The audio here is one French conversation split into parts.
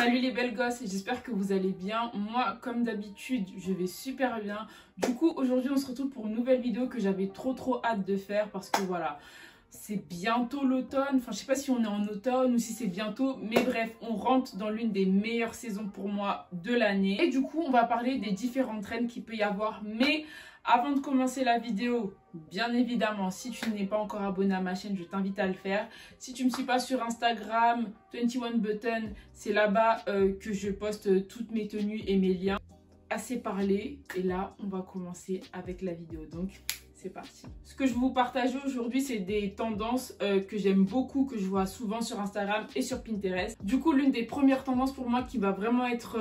Salut les belles gosses, j'espère que vous allez bien. Moi, comme d'habitude, je vais super bien. Du coup, aujourd'hui, on se retrouve pour une nouvelle vidéo que j'avais trop hâte de faire parce que voilà, c'est bientôt l'automne. Enfin, je sais pas si on est en automne ou si c'est bientôt, mais bref, on rentre dans l'une des meilleures saisons pour moi de l'année. Et du coup, on va parler des différentes trends qu'il peut y avoir. Mais avant de commencer la vidéo, bien évidemment, si tu n'es pas encore abonné à ma chaîne, je t'invite à le faire. Si tu ne me suis pas sur Instagram, 21button, c'est là-bas que je poste toutes mes tenues et mes liens. Assez parlé, et là, on va commencer avec la vidéo. Donc, c'est parti. Ce que je vais vous partager aujourd'hui, c'est des tendances que j'aime beaucoup, que je vois souvent sur Instagram et sur Pinterest. Du coup, l'une des premières tendances pour moi qui va vraiment être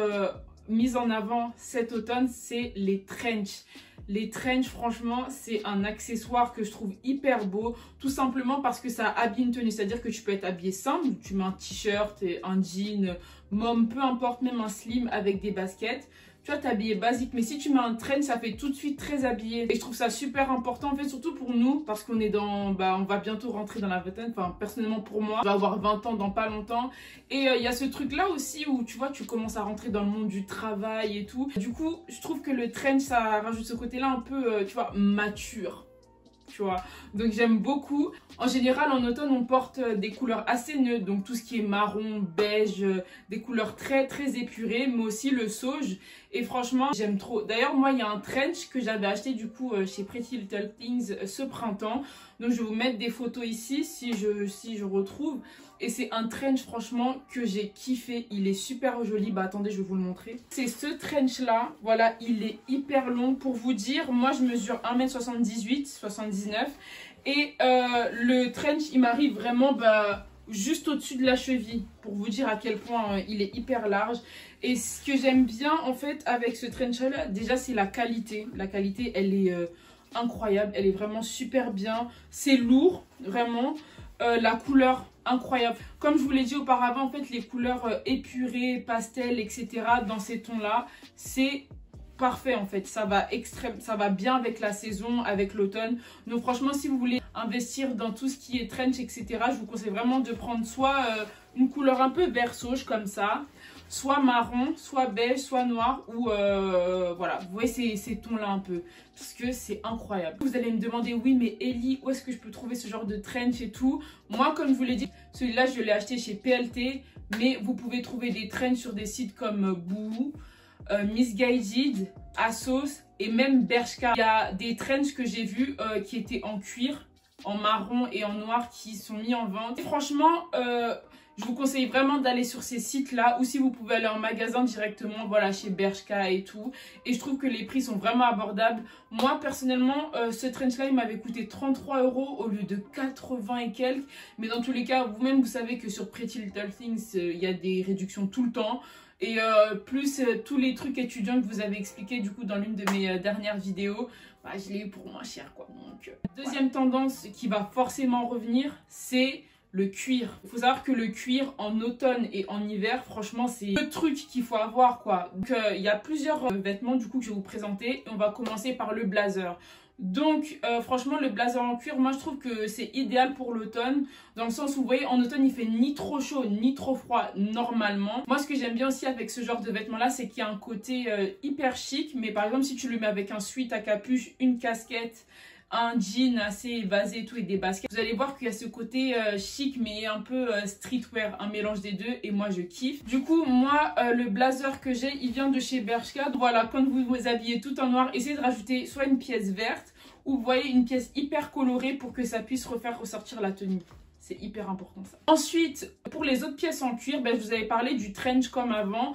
mise en avant cet automne, c'est les trench. Les trench, franchement, c'est un accessoire que je trouve hyper beau, tout simplement parce que ça habille une tenue. C'est-à-dire que tu peux être habillé simple, tu mets un t-shirt, un jean, mom, peu importe, même un slim avec des baskets. Tu vois, t'es habillé basique, mais si tu mets un trench, ça fait tout de suite très habillé. Et je trouve ça super important, en fait, surtout pour nous, parce qu'on est dans, on va bientôt rentrer dans la vingtaine. Enfin, personnellement pour moi, je vais avoir 20 ans dans pas longtemps. Et il y a ce truc-là aussi où, tu vois, tu commences à rentrer dans le monde du travail et tout. Du coup, je trouve que le trench, ça rajoute ce côté-là un peu, tu vois, mature. Tu vois, donc j'aime beaucoup. En général, en automne, on porte des couleurs assez neutres, donc tout ce qui est marron, beige, des couleurs très épurées, mais aussi le sauge. Et franchement, j'aime trop. D'ailleurs, moi, il y a un trench que j'avais acheté du coup chez Pretty Little Things ce printemps. Donc, je vais vous mettre des photos ici si je retrouve. Et c'est un trench, franchement, que j'ai kiffé. Il est super joli. Bah, attendez, je vais vous le montrer. C'est ce trench-là. Voilà, il est hyper long. Pour vous dire, moi, je mesure 1m78, 79. Et le trench, il m'arrive vraiment juste au-dessus de la cheville. Pour vous dire à quel point il est hyper large. Et ce que j'aime bien, en fait, avec ce trench-là, déjà, c'est la qualité. La qualité, elle est incroyable. Elle est vraiment super bien. C'est lourd, vraiment. La couleur, incroyable. Comme je vous l'ai dit auparavant, en fait, les couleurs épurées, pastel, etc. dans ces tons-là, c'est parfait en fait. Ça va bien avec la saison, avec l'automne. Donc franchement, si vous voulez investir dans tout ce qui est trench, etc., je vous conseille vraiment de prendre soit une couleur un peu vert sauge comme ça, soit marron, soit beige, soit noir, ou voilà, vous voyez ces tons-là un peu, parce que c'est incroyable. Vous allez me demander, oui, mais Ellie, où est-ce que je peux trouver ce genre de trench et tout? Moi, comme je vous l'ai dit, celui-là, je l'ai acheté chez PLT, mais vous pouvez trouver des trench sur des sites comme Boohoo, Missguided, Asos et même Bershka. Il y a des trench que j'ai vus qui étaient en cuir, en marron et en noir qui sont mis en vente. Et franchement, je vous conseille vraiment d'aller sur ces sites-là ou si vous pouvez aller en magasin directement, voilà, chez Bershka et tout. Et je trouve que les prix sont vraiment abordables. Moi, personnellement, ce trench-là, il m'avait coûté 33 € au lieu de 80 et quelques. Mais dans tous les cas, vous-même, vous savez que sur Pretty Little Things, il y a des réductions tout le temps. Et plus tous les trucs étudiants que vous avez expliqué du coup dans l'une de mes dernières vidéos, je l'ai eu pour moins cher quoi. Donc, deuxième tendance qui va forcément revenir, c'est le cuir. Il faut savoir que le cuir en automne et en hiver, franchement, c'est le truc qu'il faut avoir quoi. Donc il y a plusieurs vêtements du coup que je vais vous présenter et on va commencer par le blazer. Donc franchement le blazer en cuir, moi je trouve que c'est idéal pour l'automne, dans le sens où vous voyez en automne il fait ni trop chaud ni trop froid normalement. Moi ce que j'aime bien aussi avec ce genre de vêtements là, c'est qu'il y a un côté hyper chic, mais par exemple si tu le mets avec un sweat à capuche, une casquette, un jean assez évasé et tout et des baskets, vous allez voir qu'il y a ce côté chic mais un peu streetwear, un mélange des deux et moi je kiffe. Du coup moi le blazer que j'ai, il vient de chez Bershka. Voilà, quand vous vous habillez tout en noir, essayez de rajouter soit une pièce verte ou vous voyez une pièce hyper colorée pour que ça puisse refaire ressortir la tenue. C'est hyper important ça. Ensuite, pour les autres pièces en cuir, je vous avais parlé du trench comme avant.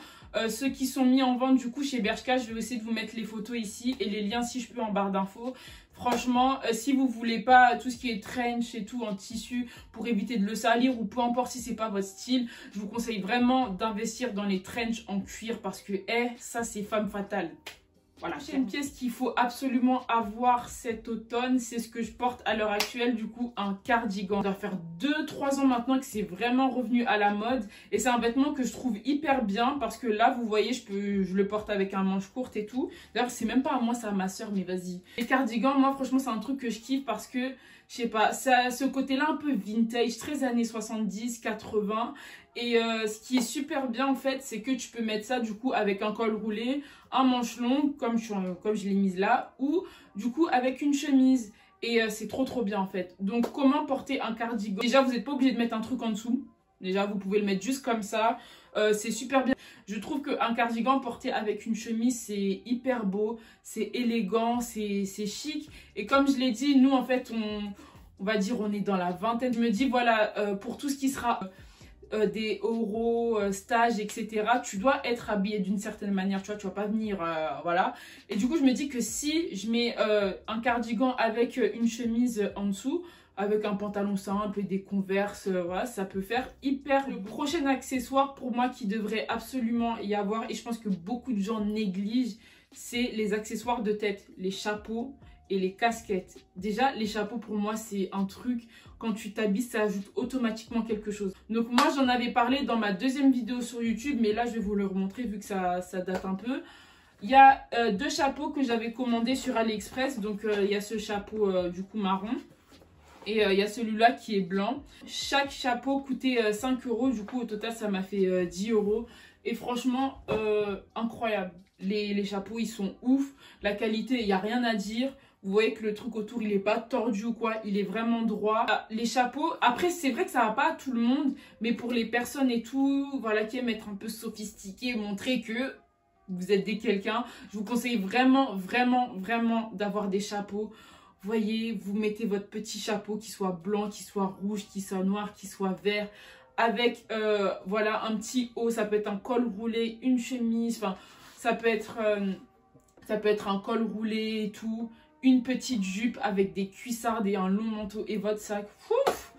Ceux qui sont mis en vente du coup chez Bershka, je vais essayer de vous mettre les photos ici et les liens si je peux en barre d'infos. Franchement, si vous voulez pas tout ce qui est trench et tout en tissu pour éviter de le salir ou peu importe si c'est pas votre style, je vous conseille vraiment d'investir dans les trench en cuir parce que ça c'est femme fatale. Voilà, c'est une pièce qu'il faut absolument avoir cet automne. C'est ce que je porte à l'heure actuelle, du coup, un cardigan. Ça doit faire 2-3 ans maintenant que c'est vraiment revenu à la mode. Et c'est un vêtement que je trouve hyper bien parce que là, vous voyez, je le porte avec un manche courte et tout. D'ailleurs, c'est même pas à moi, c'est à ma soeur, mais vas-y. Les cardigans, moi, franchement, c'est un truc que je kiffe parce que Je sais pas, ça, ce côté-là un peu vintage, très années 70, 80. Et ce qui est super bien en fait, c'est que tu peux mettre ça du coup avec un col roulé, un manche long comme je l'ai mise là, ou du coup avec une chemise. Et c'est trop bien en fait. Donc comment porter un cardigan? Déjà vous n'êtes pas obligé de mettre un truc en dessous. Déjà vous pouvez le mettre juste comme ça. C'est super bien. Je trouve qu'un cardigan porté avec une chemise c'est hyper beau. C'est élégant, c'est chic. Et comme je l'ai dit, nous en fait on va dire on est dans la vingtaine. Je me dis voilà, pour tout ce qui sera... des oraux, stages, etc. Tu dois être habillé d'une certaine manière, tu vois, tu vas pas venir, voilà. Et du coup, je me dis que si je mets un cardigan avec une chemise en dessous, avec un pantalon simple et des Converse, voilà, ça peut faire hyper... Le prochain accessoire pour moi qui devrait absolument y avoir, et je pense que beaucoup de gens négligent, c'est les accessoires de tête, les chapeaux et les casquettes. Déjà, les chapeaux pour moi, c'est un truc... Quand tu t'habilles, ça ajoute automatiquement quelque chose. Donc moi, j'en avais parlé dans ma deuxième vidéo sur YouTube, mais là, je vais vous le remontrer vu que ça date un peu. Il y a deux chapeaux que j'avais commandés sur AliExpress. Donc il y a ce chapeau du coup marron. Et il y a celui-là qui est blanc. Chaque chapeau coûtait 5 €. Du coup, au total, ça m'a fait 10 €. Et franchement, incroyable. Les chapeaux, ils sont ouf. La qualité, il n'y a rien à dire. Vous voyez que le truc autour, il n'est pas tordu ou quoi. Il est vraiment droit. Les chapeaux, après, c'est vrai que ça va pas à tout le monde. Mais pour les personnes et tout, voilà, qui aiment être un peu sophistiquées, montrer que vous êtes des quelqu'un. Je vous conseille vraiment d'avoir des chapeaux. Vous voyez, vous mettez votre petit chapeau qui soit blanc, qui soit rouge, qui soit noir, qui soit vert. Avec, voilà, un petit haut. Ça peut être un col roulé, une chemise. Enfin, ça peut être un col roulé et tout. Une petite jupe avec des cuissardes et un long manteau et votre sac. Ouf!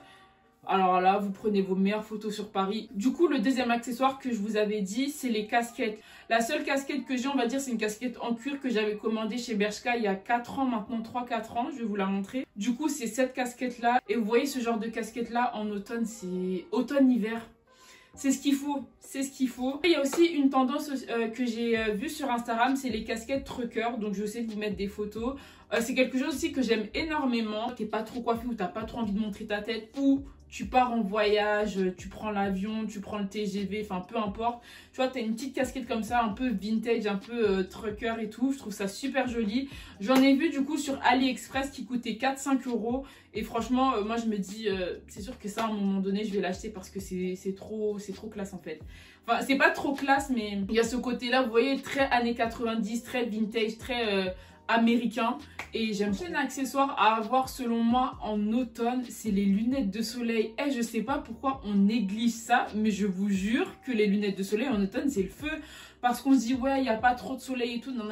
Alors là, vous prenez vos meilleures photos sur Paris. Du coup, le deuxième accessoire que je vous avais dit, c'est les casquettes. La seule casquette que j'ai, on va dire, c'est une casquette en cuir que j'avais commandée chez Bershka il y a 4 ans maintenant, 3-4 ans. Je vais vous la montrer. Du coup, c'est cette casquette-là. Et vous voyez ce genre de casquette-là en automne, c'est automne-hiver. C'est ce qu'il faut, c'est ce qu'il faut. Il y a aussi une tendance que j'ai vue sur Instagram, c'est les casquettes trucker. Donc je sais de vous mettre des photos. C'est quelque chose aussi que j'aime énormément. T'es pas trop coiffé ou t'as pas trop envie de montrer ta tête, ou tu pars en voyage, tu prends l'avion, tu prends le TGV, enfin peu importe. Tu vois, t'as une petite casquette comme ça, un peu vintage, un peu trucker et tout. Je trouve ça super joli. J'en ai vu du coup sur AliExpress qui coûtait 4-5 €. Et franchement, moi je me dis, c'est sûr que ça à un moment donné, je vais l'acheter parce que c'est trop classe en fait. Enfin, c'est pas trop classe, mais il y a ce côté-là, vous voyez, très années 90, très vintage, très... américain. Et j'aime bien un accessoire à avoir selon moi en automne, c'est les lunettes de soleil. Et je sais pas pourquoi on néglige ça, mais je vous jure que les lunettes de soleil en automne c'est le feu, parce qu'on se dit ouais il n'y a pas trop de soleil et tout, non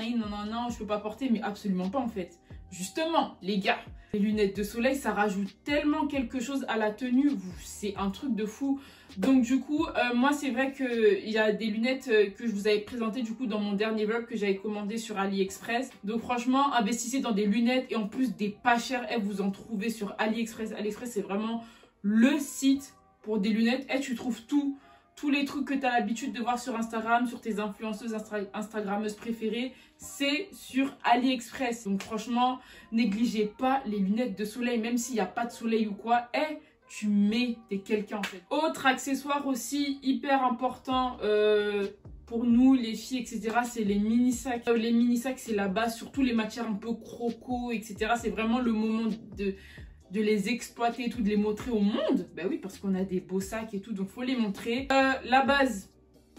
je peux pas porter, mais absolument pas en fait. Justement les gars, les lunettes de soleil ça rajoute tellement quelque chose à la tenue, c'est un truc de fou. Donc du coup, moi c'est vrai qu'il y a des lunettes que je vous avais présentées du coup dans mon dernier vlog que j'avais commandé sur AliExpress. Donc franchement, investissez dans des lunettes et en plus des pas chères, vous en trouvez sur AliExpress. AliExpress c'est vraiment le site pour des lunettes. Tu trouves tous les trucs que tu as l'habitude de voir sur Instagram, sur tes influenceuses Instagrammeuses préférées, c'est sur AliExpress. Donc franchement, négligez pas les lunettes de soleil, même s'il n'y a pas de soleil ou quoi. Tu mets, t'es quelqu'un en fait. Autre accessoire aussi hyper important pour nous les filles, etc. c'est les mini sacs. Les mini sacs c'est la base, surtout les matières un peu croco, etc. C'est vraiment le moment de les exploiter et tout, de les montrer au monde. Bah oui, parce qu'on a des beaux sacs et tout, donc faut les montrer. La base,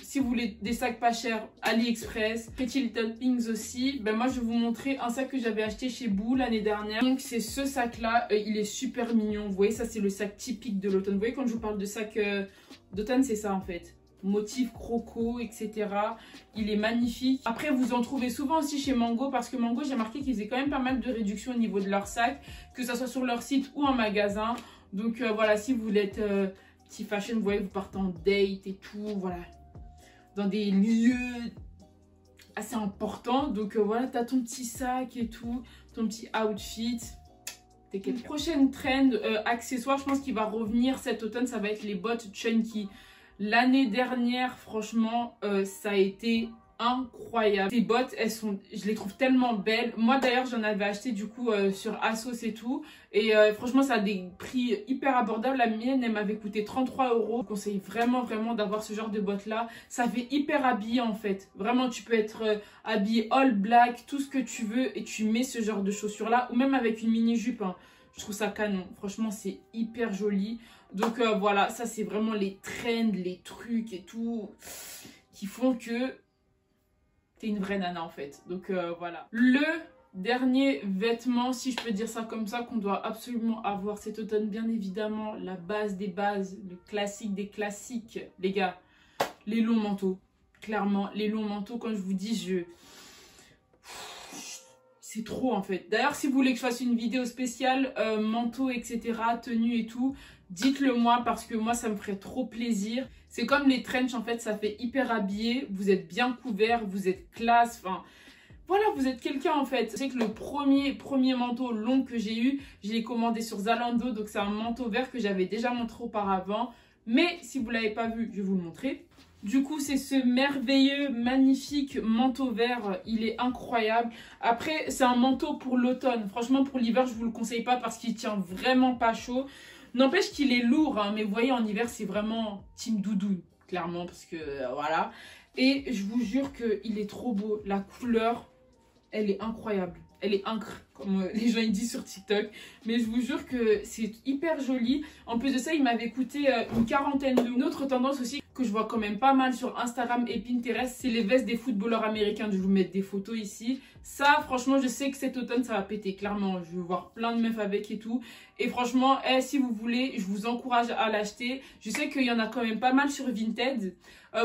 si vous voulez des sacs pas chers, AliExpress, Pretty Little Things aussi. Ben moi je vais vous montrer un sac que j'avais acheté chez Boo l'année dernière. Donc c'est ce sac là, il est super mignon. Vous voyez, ça c'est le sac typique de l'automne. Vous voyez quand je vous parle de sac d'automne, c'est ça en fait. Motif croco, etc. Il est magnifique. Après vous en trouvez souvent aussi chez Mango, parce que Mango j'ai remarqué qu'ils faisaient quand même pas mal de réductions au niveau de leur sac, que ça soit sur leur site ou en magasin. Donc voilà, si vous voulez être petit fashion, vous voyez, vous partez en date et tout, voilà, dans des lieux assez importants. Donc voilà, t'as ton petit sac et tout, ton petit outfit. Prochaine trend accessoire, je pense qu'il va revenir cet automne, ça va être les bottes chunky. L'année dernière, franchement, ça a été incroyables. Ces bottes, je les trouve tellement belles. Moi d'ailleurs j'en avais acheté du coup sur ASOS et tout. Et franchement ça a des prix hyper abordables. La mienne elle m'avait coûté 33 €. Je conseille vraiment d'avoir ce genre de bottes là. Ça fait hyper habillé en fait. Vraiment tu peux être habillé all black, tout ce que tu veux. Et tu mets ce genre de chaussures là. Ou même avec une mini jupe hein. Je trouve ça canon. Franchement c'est hyper joli. Donc voilà, ça c'est vraiment les trends, les trucs et tout qui font que t'es une vraie nana en fait. Donc voilà. Le dernier vêtement, si je peux dire ça comme ça, qu'on doit absolument avoir cet automne, bien évidemment, la base des bases, le classique des classiques, les gars, les longs manteaux. Clairement, les longs manteaux, quand je vous dis, c'est trop en fait. D'ailleurs, si vous voulez que je fasse une vidéo spéciale, manteau, etc., tenue et tout, dites-le moi parce que moi, ça me ferait trop plaisir. C'est comme les trench en fait, ça fait hyper habillé. Vous êtes bien couvert, vous êtes classe, enfin... Voilà, vous êtes quelqu'un en fait. Je sais que le premier manteau long que j'ai eu, je l'ai commandé sur Zalando. Donc c'est un manteau vert que j'avais déjà montré auparavant. Mais si vous ne l'avez pas vu, je vais vous le montrer. Du coup, c'est ce merveilleux, magnifique manteau vert. Il est incroyable. Après, c'est un manteau pour l'automne. Franchement, pour l'hiver, je ne vous le conseille pas parce qu'il tient vraiment pas chaud. N'empêche qu'il est lourd, hein, mais vous voyez, en hiver, c'est vraiment team doudoune, clairement, parce que voilà. Et je vous jure qu'il est trop beau. La couleur, elle est incroyable. Elle est incre, comme les gens ils disent sur TikTok. Mais je vous jure que c'est hyper joli. En plus de ça, il m'avait coûté une quarantaine d'euros. Une autre tendance aussi que je vois quand même pas mal sur Instagram et Pinterest, c'est les vestes des footballeurs américains. Je vais vous mettre des photos ici. Ça, franchement, je sais que cet automne, ça va péter. Clairement, je vais voir plein de meufs avec et tout. Et franchement, si vous voulez, je vous encourage à l'acheter. Je sais qu'il y en a quand même pas mal sur Vinted.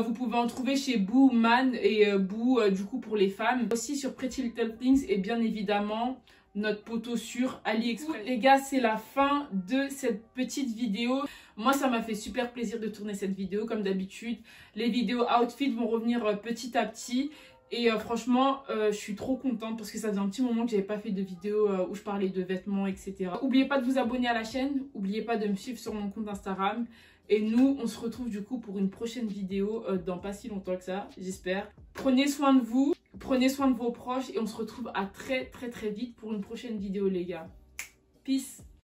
Vous pouvez en trouver chez Boo Man et Boo, du coup, pour les femmes. Aussi sur Pretty Little Things et bien évidemment, notre poteau sur AliExpress. Les gars, c'est la fin de cette petite vidéo. Moi, ça m'a fait super plaisir de tourner cette vidéo, comme d'habitude. Les vidéos outfit vont revenir petit à petit. Et franchement, je suis trop contente parce que ça faisait un petit moment que j'avais pas fait de vidéo où je parlais de vêtements, etc. N'oubliez pas de vous abonner à la chaîne. N'oubliez pas de me suivre sur mon compte Instagram. Et nous, on se retrouve du coup pour une prochaine vidéo dans pas si longtemps que ça, j'espère. Prenez soin de vous, prenez soin de vos proches et on se retrouve à très vite pour une prochaine vidéo les gars. Peace.